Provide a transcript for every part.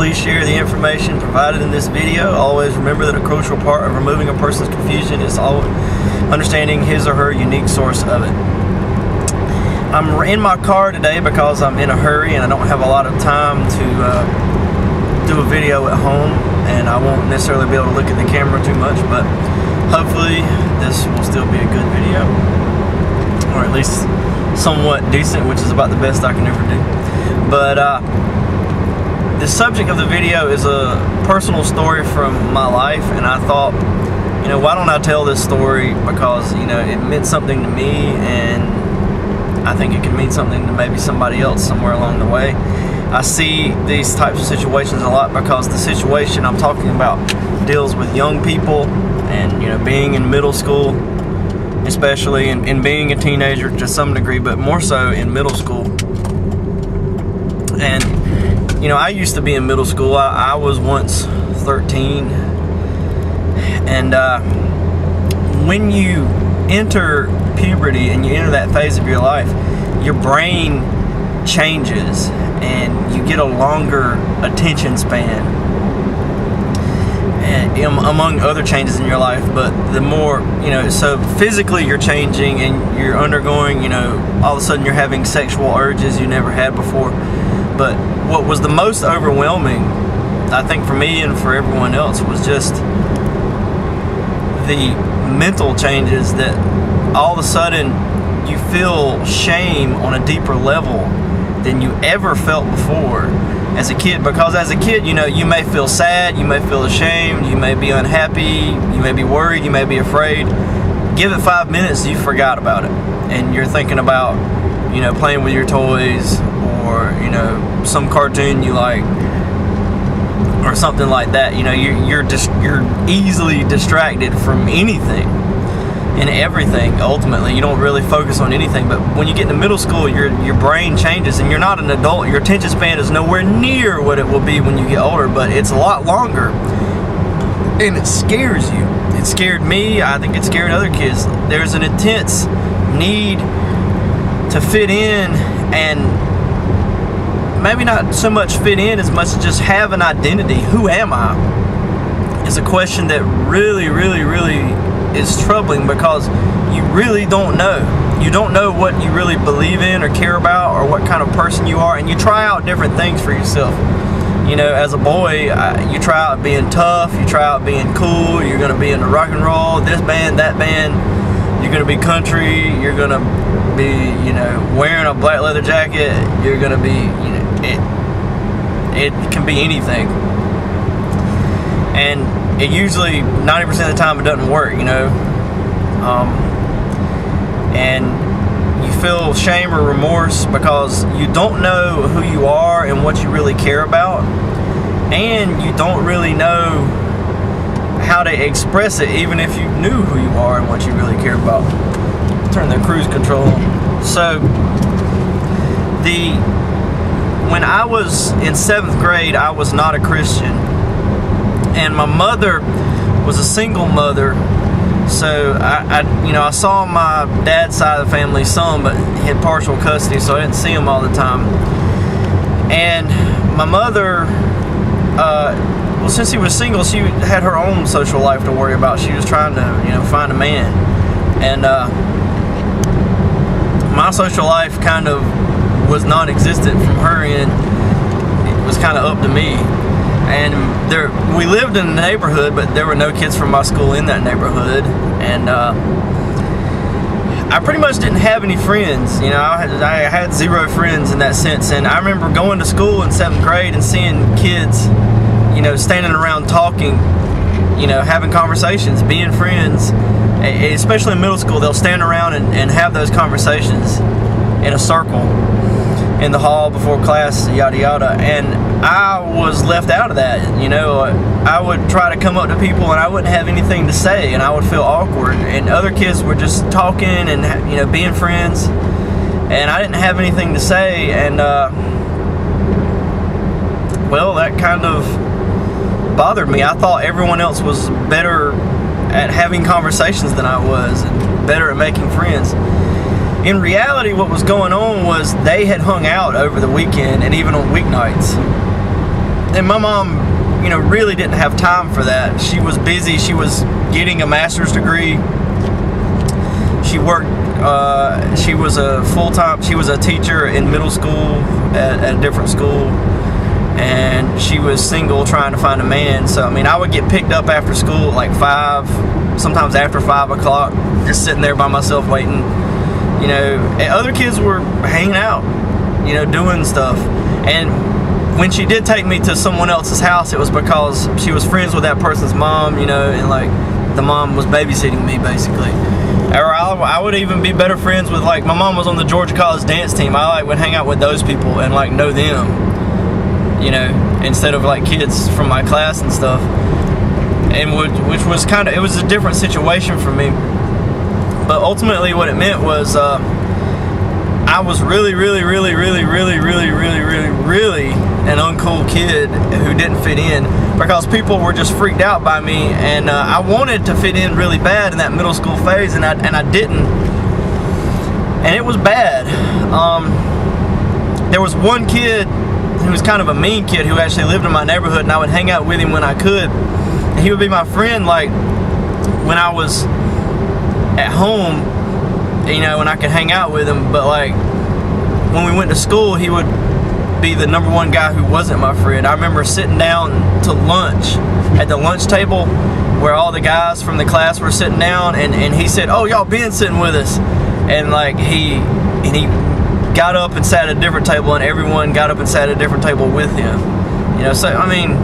Please share the information provided in this video. Always remember that a crucial part of removing a person's confusion is understanding his or her unique source of it. I'm in my car today because I'm in a hurry and I don't have a lot of time to do a video at home, and I won't necessarily be able to look at the camera too much, but hopefully this will still be a good video, or at least somewhat decent, which is about the best I can ever do. But the subject of the video is a personal story from my life, and I thought, why don't I tell this story, because it meant something to me, and I think it can mean something to maybe somebody else somewhere along the way. I see these types of situations a lot because the situation I'm talking about deals with young people and being in middle school, especially, and being a teenager to some degree, but more so in middle school. And I used to be in middle school. I was once 13, and when you enter puberty and you enter that phase of your life, your brain changes and you get a longer attention span, and among other changes in your life. But the more so physically you're changing and you're undergoing, all of a sudden you're having sexual urges you never had before. But what was the most overwhelming, I think, for me and for everyone else, was just the mental changes, that all of a sudden you feel shame on a deeper level than you ever felt before as a kid. Because as a kid, you may feel sad, you may feel ashamed, you may be unhappy, you may be worried, you may be afraid. Give it 5 minutes, you forgot about it, and you're thinking about playing with your toys, or some cartoon you like, or something like that. You're easily distracted from anything and everything. Ultimately, you don't really focus on anything. But when you get into middle school, your brain changes, and you're not an adult. Your attention span is nowhere near what it will be when you get older, but it's a lot longer, and it scares you. It scared me. I think it scared other kids. There's an intense need to fit in, and maybe not so much fit in as much as just have an identity. Who am I? Is a question that really, really, really is troubling, because you really don't know. You don't know what you really believe in or care about, or what kind of person you are, and you try out different things for yourself. As a boy, you try out being tough, you try out being cool, you're going to be into rock and roll, this band, that band, you're going to be country, you're going to be, wearing a black leather jacket, you're going to be, it can be anything. And it usually, 90% of the time, it doesn't work, and you feel shame or remorse because you don't know who you are and what you really care about, and you don't really know how to express it, even if you knew who you are and what you really care about. Turn the cruise control on. So when I was in 7th grade, I was not a Christian, and my mother was a single mother. So I saw my dad's side of the family some, but he had partial custody, so I didn't see him all the time. And my mother, since he was single, she had her own social life to worry about. She was trying to find a man, and my social life kind of was non-existent from her end. It was kind of up to me. And we lived in a neighborhood, but there were no kids from my school in that neighborhood, and I pretty much didn't have any friends. I had zero friends in that sense. And I remember going to school in 7th grade and seeing kids, standing around talking, having conversations, being friends. Especially in middle school, they'll stand around and have those conversations in a circle in the hall before class, yada yada. And I was left out of that. I would try to come up to people and I wouldn't have anything to say, and I would feel awkward, and other kids were just talking and being friends, and I didn't have anything to say. And that kind of bothered me. I thought everyone else was better at having conversations than I was, and better at making friends. In reality, what was going on was they had hung out over the weekend and even on weeknights. and my mom, you know, really didn't have time for that. She was busy. She was getting a master's degree. She worked. She was a teacher in middle school at a different school, and she was single, trying to find a man. So I mean, I would get picked up after school at like 5, sometimes after 5 o'clock, just sitting there by myself waiting. You know, and other kids were hanging out, you know, doing stuff. And when she did take me to someone else's house, it was because she was friends with that person's mom, you know, and like the mom was babysitting me basically. Or I would even be better friends with, like, my mom was on the Georgia College dance team. I like would hang out with those people and like know them, you know, instead of like kids from my class and stuff. And which was kind of, it was a different situation for me. But ultimately what it meant was I was really an uncool kid who didn't fit in, because people were just freaked out by me, and I wanted to fit in really bad in that middle school phase, and I didn't, and it was bad. There was one kid who was kind of a mean kid who actually lived in my neighborhood, and I would hang out with him when I could, and he would be my friend like when I was at home, you know, and I could hang out with him. But like when we went to school, he would be the number one guy who wasn't my friend. I remember sitting down to lunch at the lunch table where all the guys from the class were sitting down, and he said, "Oh, y'all been sitting with us," and like he got up and sat at a different table, and everyone got up and sat at a different table with him, you know. So I mean,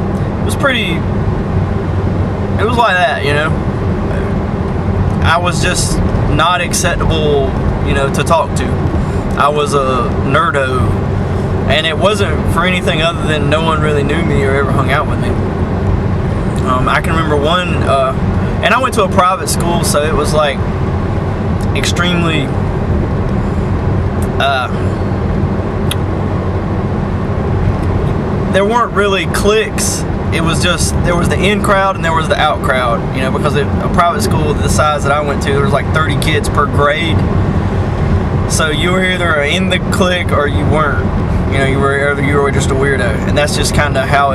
it was like that, you know. I was just not acceptable, you know, to talk to. I was a nerdo, and it wasn't for anything other than no one really knew me or ever hung out with me. I can remember one, and I went to a private school, so it was like extremely there weren't really cliques. It was just, there was the in crowd and there was the out crowd, you know, because a private school the size that I went to, there was like 30 kids per grade. So you were either in the clique or you weren't. You know, you were just a weirdo, and that's just kind of how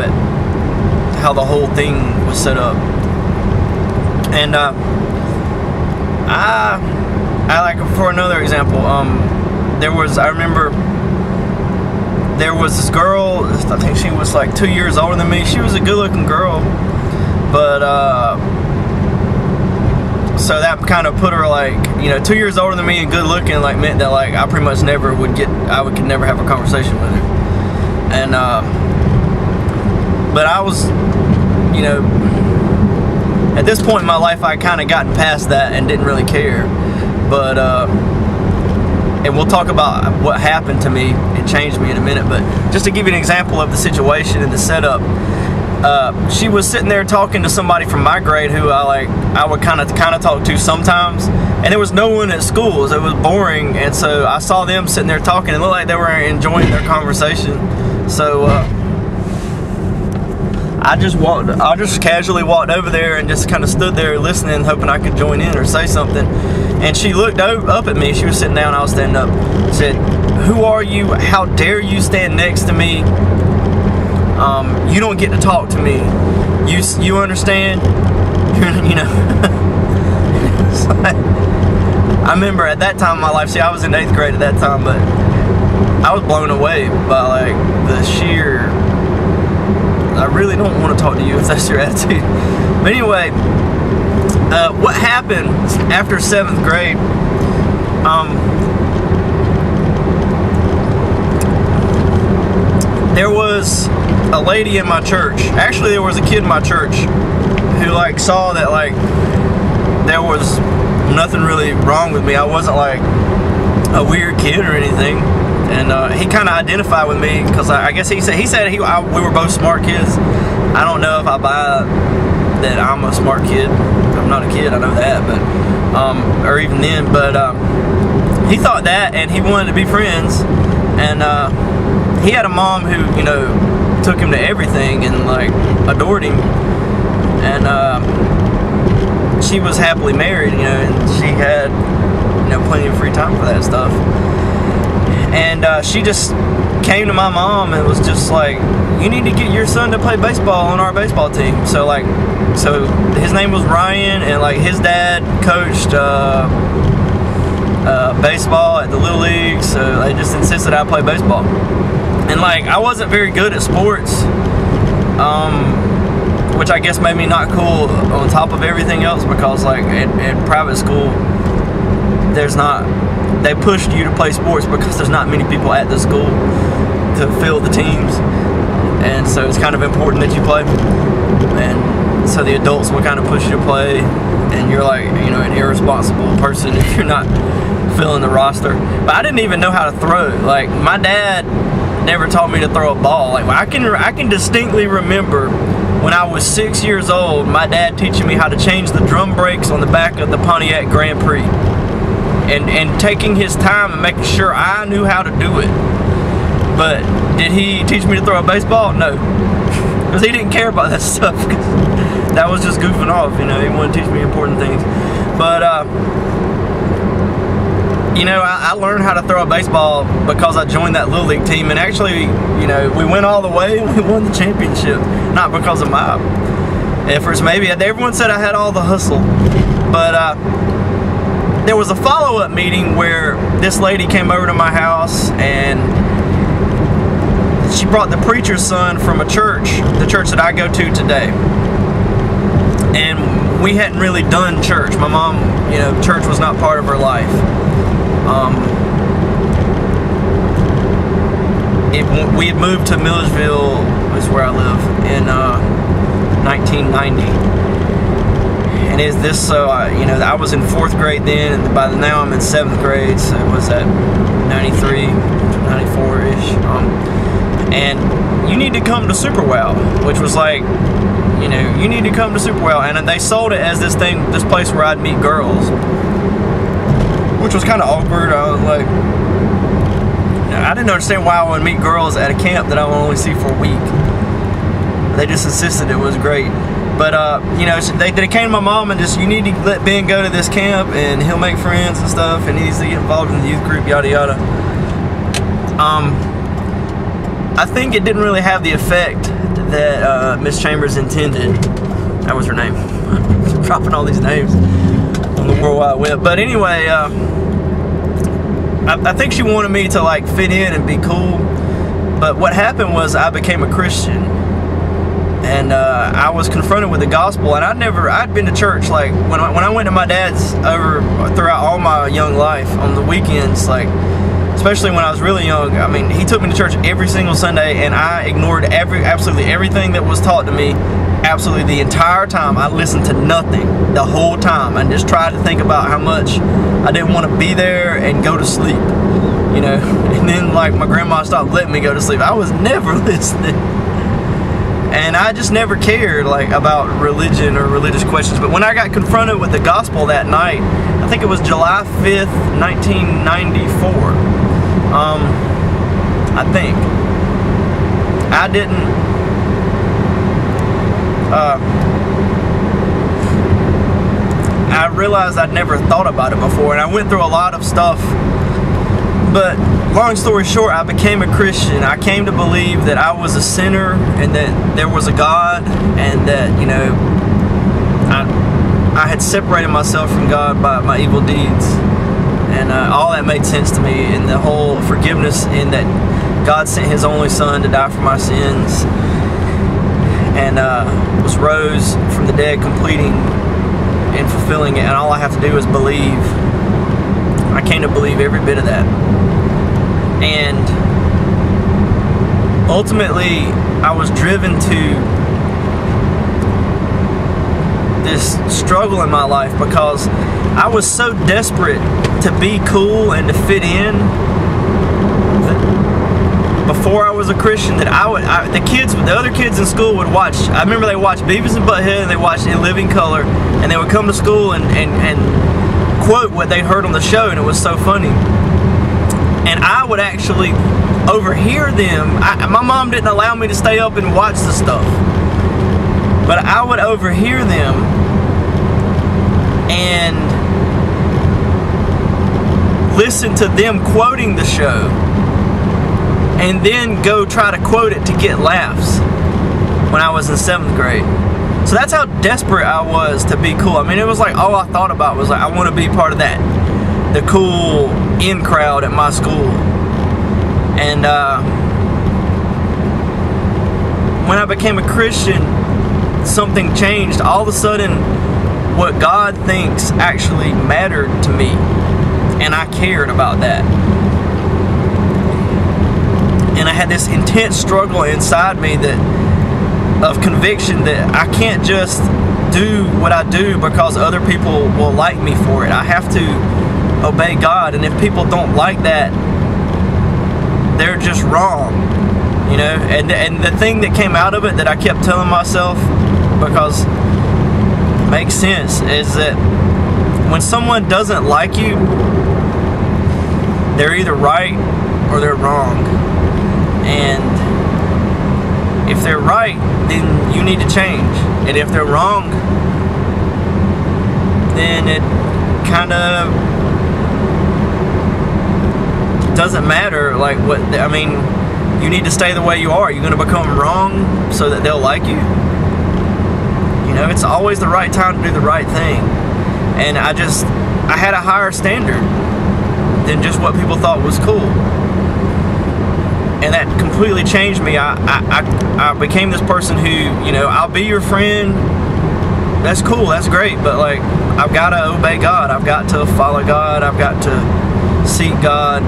the whole thing was set up. And I like, for another example, I remember there was this girl, I think she was like 2 years older than me. She was a good-looking girl, but so that kind of put her like, you know, 2 years older than me and good-looking, like meant that like I pretty much never could never have a conversation with her. And but I was, you know, at this point in my life, I kind of gotten past that and didn't really care. But and we'll talk about what happened to me. It changed me in a minute, but just to give you an example of the situation and the setup, she was sitting there talking to somebody from my grade who I would kind of talk to sometimes, and there was no one at school. It was boring, and so I saw them sitting there talking. It looked like they were enjoying their conversation. So I just casually walked over there and just kind of stood there listening, hoping I could join in or say something. And she looked up at me. She was sitting down, I was standing up. Said, "Who are you? How dare you stand next to me? You don't get to talk to me. You understand?" You know. So I remember at that time in my life, see, I was in 8th grade at that time, but I was blown away by like the sheer, I really don't want to talk to you if that's your attitude. But anyway, what happened after 7th grade, there was a lady in my church. Actually, there was a kid in my church who like saw that like there was nothing really wrong with me. I wasn't like a weird kid or anything. And he kind of identified with me because I guess he said we were both smart kids. I don't know if I buy that I'm a smart kid. I'm not a kid, I know that, but or even then. But he thought that, and he wanted to be friends. And he had a mom who, you know, took him to everything and like adored him. And she was happily married, you know, and she had, you know, plenty of free time for that stuff. And she just came to my mom and was just like, you need to get your son to play baseball on our baseball team. So his name was Ryan, and like his dad coached baseball at the Little League, so they just insisted I play baseball. And like, I wasn't very good at sports, which I guess made me not cool on top of everything else, because like in private school, they pushed you to play sports because there's not many people at the school to fill the teams, and so it's kind of important that you play. And so the adults will kind of push you to play, and you're like, you know, an irresponsible person if you're not filling the roster. But I didn't even know how to throw. Like, my dad never taught me to throw a ball. Like, I can distinctly remember when I was 6 years old, my dad teaching me how to change the drum brakes on the back of the Pontiac Grand Prix, and taking his time and making sure I knew how to do it. But did he teach me to throw a baseball? No, because he didn't care about that stuff. That was just goofing off, you know. He wanted to teach me important things. But you know, I learned how to throw a baseball because I joined that Little League team, and actually, you know, we went all the way and we won the championship. Not because of my efforts, maybe. Everyone said I had all the hustle, but there was a follow-up meeting where this lady came over to my house, and she brought the preacher's son from a church, the church that I go to today. And we hadn't really done church. My mom, you know, church was not part of her life. We had moved to Milledgeville, which is where I live, in 1990. And is this so? You know, I was in 4th grade then, and by now I'm in 7th grade. So it was at 93, 94-ish. And you need to come to Super Wow, which was like, you know, you need to come to Super Wow. And they sold it as this place where I'd meet girls, which was kind of awkward. I was like, I didn't understand why I would meet girls at a camp that I would only see for a week. They just insisted it was great. But, you know, they came to my mom and just, you need to let Ben go to this camp and he'll make friends and stuff, and he needs to get involved in the youth group, yada yada. I think it didn't really have the effect that Miss Chambers intended. That was her name. Dropping all these names on the World Wide Web. But anyway, I think she wanted me to like fit in and be cool. But what happened was I became a Christian, and I was confronted with the gospel. And I'd been to church like when I went to my dad's over throughout all my young life on the weekends, like especially when I was really young. I mean, he took me to church every single Sunday, and I ignored absolutely everything that was taught to me. Absolutely the entire time. I listened to nothing the whole time, and just tried to think about how much I didn't want to be there and go to sleep, you know. And then like my grandma stopped letting me go to sleep. I was never listening, and I just never cared like about religion or religious questions. But when I got confronted with the gospel that night, I think it was July 5th, 1994, I think I didn't I realized I'd never thought about it before, and I went through a lot of stuff. But long story short, I became a Christian. I came to believe that I was a sinner, and that there was a God, and that, you know, I had separated myself from God by my evil deeds. And all that made sense to me, and the whole forgiveness in that God sent His only Son to die for my sins, and was rose from the dead, completing and fulfilling it, and all I have to do is believe. I came to believe every bit of that. And ultimately, I was driven to this struggle in my life because I was so desperate to be cool and to fit in before I was a Christian, that the other kids in school would watch. I remember they watched Beavis and Butthead, and they watched In Living Color, and they would come to school and quote what they heard on the show, and it was so funny. And I would actually overhear them. My mom didn't allow me to stay up and watch the stuff, but I would overhear them and listen to them quoting the show and then go try to quote it to get laughs when I was in 7th grade. So that's how desperate I was to be cool. I mean, it was like all I thought about was like, I want to be part of that, the cool in crowd at my school. And when I became a Christian, something changed. All of a sudden, what God thinks actually mattered to me, and I cared about that. And I had this intense struggle inside me of conviction that I can't just do what I do because other people will like me for it. I have to obey God, and if people don't like that, they're just wrong, you know. And the thing that came out of it that I kept telling myself, because it makes sense, is that when someone doesn't like you, they're either right or they're wrong. And if they're right, then you need to change. And if they're wrong, then it kind of doesn't matter. Like, what I mean, you need to stay the way you are. You're going to become wrong so that they'll like you. You know, it's always the right time to do the right thing. And I had a higher standard than just what people thought was cool. And that completely changed me. I became this person who, you know, I'll be your friend. That's cool, that's great, but like, I've got to obey God. I've got to follow God. I've got to seek God.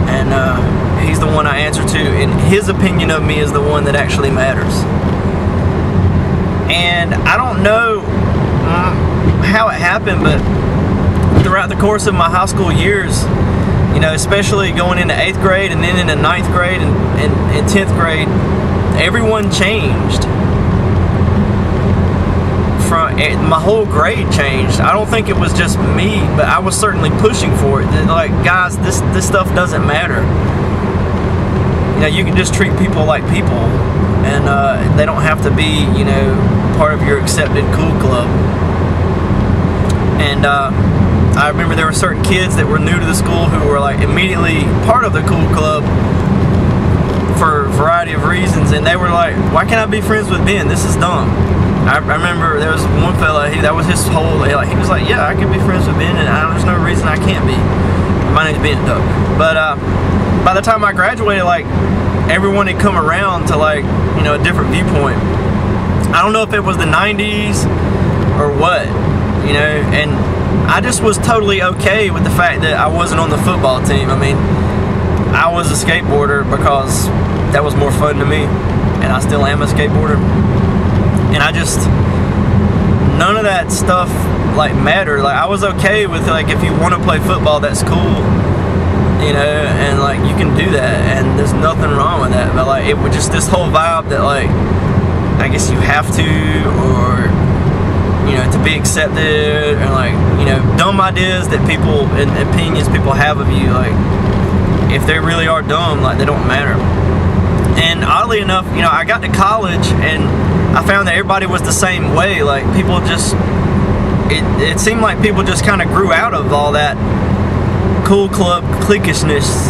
And He's the one I answer to. And His opinion of me is the one that actually matters. And I don't know how it happened, but throughout the course of my high school years, you know, especially going into 8th grade and then into 9th grade and 10th grade, everyone changed. My whole grade changed. I don't think it was just me, but I was certainly pushing for it. Like, guys, this stuff doesn't matter. You know, you can just treat people like people, and they don't have to be, you know, part of your accepted cool club. And I remember there were certain kids that were new to the school who were like immediately part of the cool club for a variety of reasons, and they were like, why can't I be friends with Ben? This is dumb. I remember there was one fella, that was his whole, he was like, yeah, I can be friends with Ben, and there's no reason I can't be. My name's Ben, though. But by the time I graduated, like, everyone had come around to, like, you know, a different viewpoint. I don't know if it was the 90s or what, you know, and I just was totally okay with the fact that I wasn't on the football team. I mean, I was a skateboarder because that was more fun to me, and I still am a skateboarder. And I just, none of that stuff, like, mattered. Like, I was okay with, like, if you want to play football, that's cool, you know, and, like, you can do that, and there's nothing wrong with that. But, like, it was just this whole vibe that, like, I guess you have to, or, you know, to be accepted, or, like, you know, dumb ideas that people, and opinions people have of you, like, if they really are dumb, like, they don't matter. And oddly enough, you know, I got to college, and I found that everybody was the same way. Like, people just, it seemed like people just kind of grew out of all that cool club cliquishness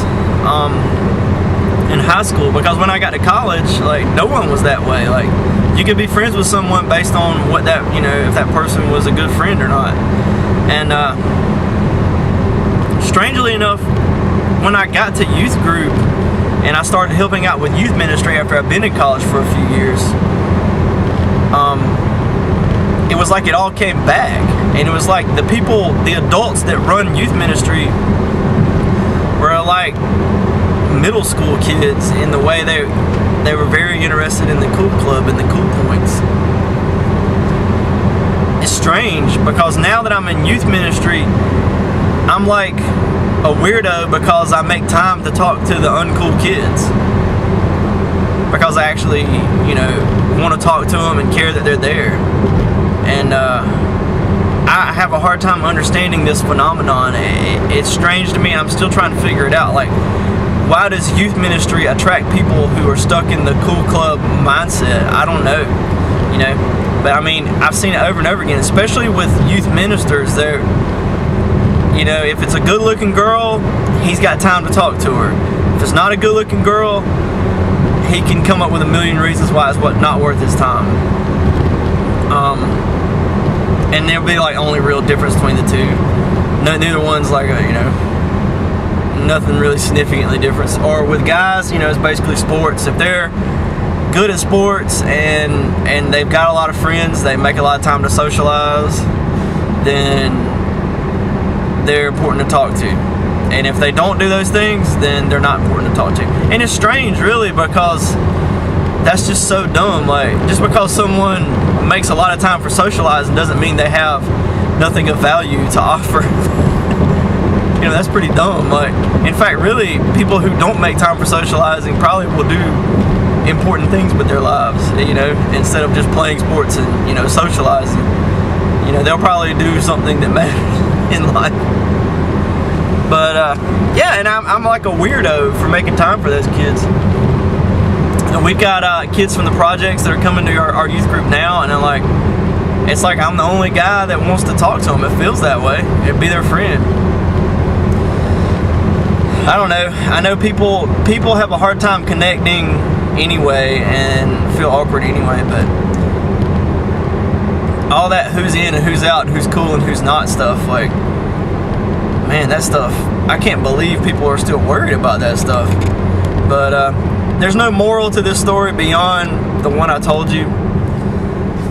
in high school. Because when I got to college, like, no one was that way. Like, you could be friends with someone based on what that, you know, if that person was a good friend or not. And strangely enough, when I got to youth group and I started helping out with youth ministry after I'd been in college for a few years, it was like it all came back. And it was like the people, the adults that run youth ministry were like middle school kids in the way they were very interested in the cool club and the cool points. It's strange because now that I'm in youth ministry, I'm like a weirdo because I make time to talk to the uncool kids. Because I actually, you know, want to talk to them and care that they're there. And I have a hard time understanding this phenomenon. It's strange to me. I'm still trying to figure it out. Like, why does youth ministry attract people who are stuck in the cool club mindset? I don't know, you know. But I mean, I've seen it over and over again, especially with youth ministers. They're, you know, if it's a good-looking girl, he's got time to talk to her. If If it's not a good looking girl, he can come up with a million reasons why it's not worth his time. And there'll be like only real difference between the two. Neither one's like nothing really significantly different. Or with guys, it's basically sports. If they're good at sports and they've got a lot of friends, they make a lot of time to socialize, then they're important to talk to. And if they don't do those things, then they're not important to talk to. And it's strange, really, because that's just so dumb. Like, just because someone makes a lot of time for socializing doesn't mean they have nothing of value to offer. That's pretty dumb. Like, in fact, really, people who don't make time for socializing probably will do important things with their lives, instead of just playing sports and, socializing. They'll probably do something that matters in life. But, yeah, and I'm like a weirdo for making time for those kids. And we've got kids from the projects that are coming to our youth group now, and it's like I'm the only guy that wants to talk to them. It feels that way. It'd be their friend. I don't know. I know people have a hard time connecting anyway and feel awkward anyway, but all that who's in and who's out, who's cool and who's not stuff, like, man, that stuff, I can't believe people are still worried about that stuff. But there's no moral to this story beyond the one I told you.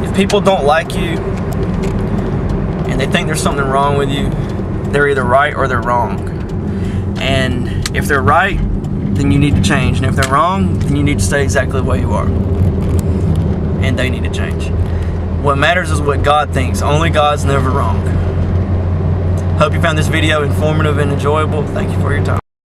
If people don't like you and they think there's something wrong with you, they're either right or they're wrong. And if they're right, then you need to change. And if they're wrong, then you need to stay exactly the way you are. And they need to change. What matters is what God thinks. Only God's never wrong. Hope you found this video informative and enjoyable. Thank you for your time.